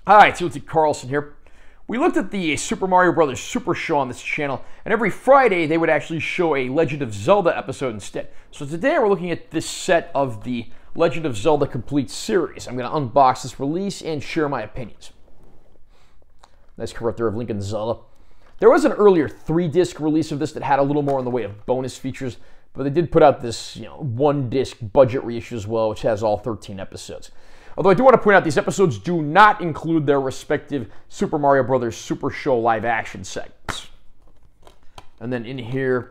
Hi, it's T. Carlson here. We looked at the Super Mario Bros. Super Show on this channel, and every Friday they would actually show a Legend of Zelda episode instead. So today we're looking at this set of the Legend of Zelda Complete series. I'm going to unbox this release and share my opinions. Nice cover up there of Link and Zelda. There was an earlier 3-disc release of this that had a little more in the way of bonus features, but they did put out this 1-disc budget reissue as well, which has all 13 episodes. Although I do want to point out these episodes do not include their respective Super Mario Bros. Super Show live-action segments. And then in here,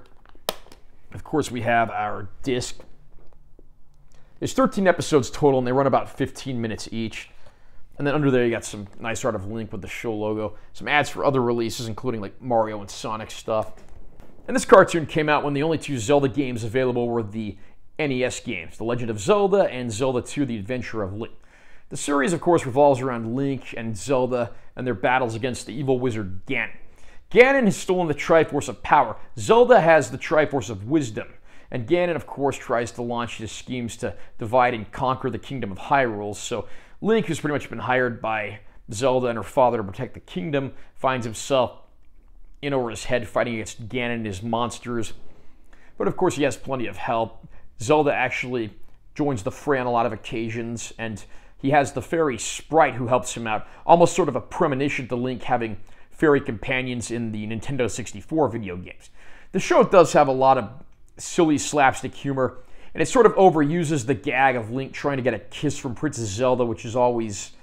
of course, we have our disc. There's 13 episodes total, and they run about 15 minutes each. And then under there, you got some nice art of Link with the show logo. Some ads for other releases, including like Mario and Sonic stuff. And this cartoon came out when the only 2 Zelda games available were the NES games, The Legend of Zelda and Zelda 2, The Adventure of Link. The series, of course, revolves around Link and Zelda and their battles against the evil wizard Ganon. Ganon has stolen the Triforce of Power. Zelda has the Triforce of Wisdom. And Ganon, of course, tries to launch his schemes to divide and conquer the Kingdom of Hyrule. So Link, who's pretty much been hired by Zelda and her father to protect the kingdom, finds himself in over his head fighting against Ganon and his monsters. But of course, he has plenty of help. Zelda actually joins the fray on a lot of occasions, and he has the fairy Sprite who helps him out, almost sort of a premonition to Link having fairy companions in the Nintendo 64 video games. The show does have a lot of silly slapstick humor, and it sort of overuses the gag of Link trying to get a kiss from Princess Zelda, which is always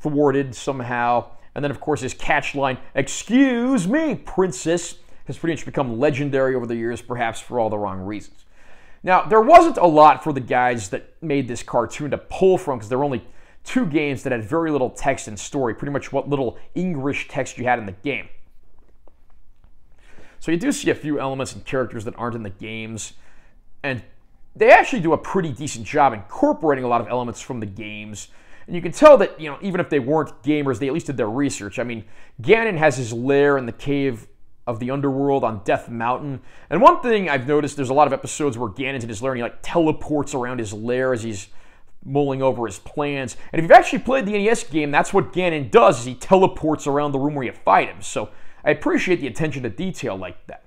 thwarted somehow. And then, of course, his catch line, "Excuse me, princess," has pretty much become legendary over the years, perhaps for all the wrong reasons. Now, there wasn't a lot for the guys that made this cartoon to pull from, because there were only 2 games that had very little text and story, pretty much what little English text you had in the game. So you do see a few elements and characters that aren't in the games, and they actually do a pretty decent job incorporating a lot of elements from the games. And you can tell that, even if they weren't gamers, they at least did their research. I mean, Ganon has his lair in the cave of the underworld on Death Mountain. And one thing I've noticed, there's a lot of episodes where Ganon's in his lair and he teleports around his lair as he's mulling over his plans. And if you've actually played the NES game, that's what Ganon does, is he teleports around the room where you fight him. So I appreciate the attention to detail like that.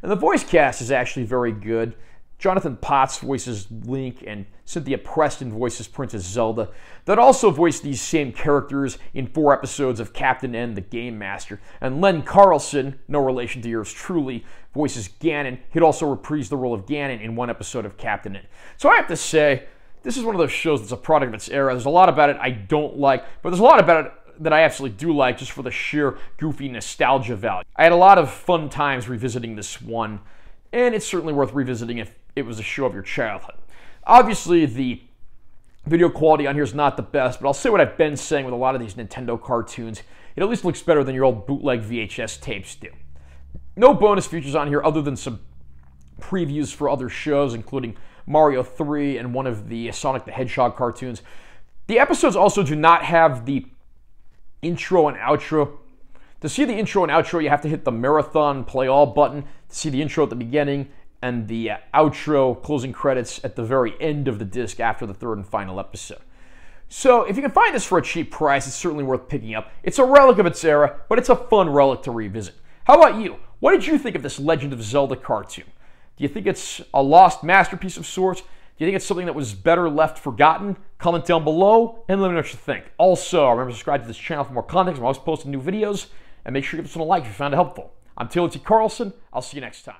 And the voice cast is actually very good. Jonathan Potts voices Link, and Cynthia Preston voices Princess Zelda. That also voiced these same characters in 4 episodes of Captain N, the Game Master. And Len Carlson, no relation to yours truly, voices Ganon. He'd also reprised the role of Ganon in 1 episode of Captain N. So I have to say, this is one of those shows that's a product of its era. There's a lot about it I don't like, but there's a lot about it that I absolutely do like, just for the sheer goofy nostalgia value. I had a lot of fun times revisiting this one, and it's certainly worth revisiting if it was a show of your childhood. Obviously, the video quality on here is not the best, but I'll say what I've been saying with a lot of these Nintendo cartoons. It at least looks better than your old bootleg VHS tapes do. No bonus features on here other than some previews for other shows, including Mario 3 and one of the Sonic the Hedgehog cartoons. The episodes also do not have the intro and outro. To see the intro and outro, you have to hit the marathon play all button to see the intro at the beginning and the outro closing credits at the very end of the disc after the 3rd and final episode. So if you can find this for a cheap price, it's certainly worth picking up. It's a relic of its era, but it's a fun relic to revisit. How about you? What did you think of this Legend of Zelda cartoon? Do you think it's a lost masterpiece of sorts? Do you think it's something that was better left forgotten? Comment down below and let me know what you think. Also, remember to subscribe to this channel for more content. I'm always posting new videos. And make sure you give this one a like if you found it helpful. I'm T. Carlson. I'll see you next time.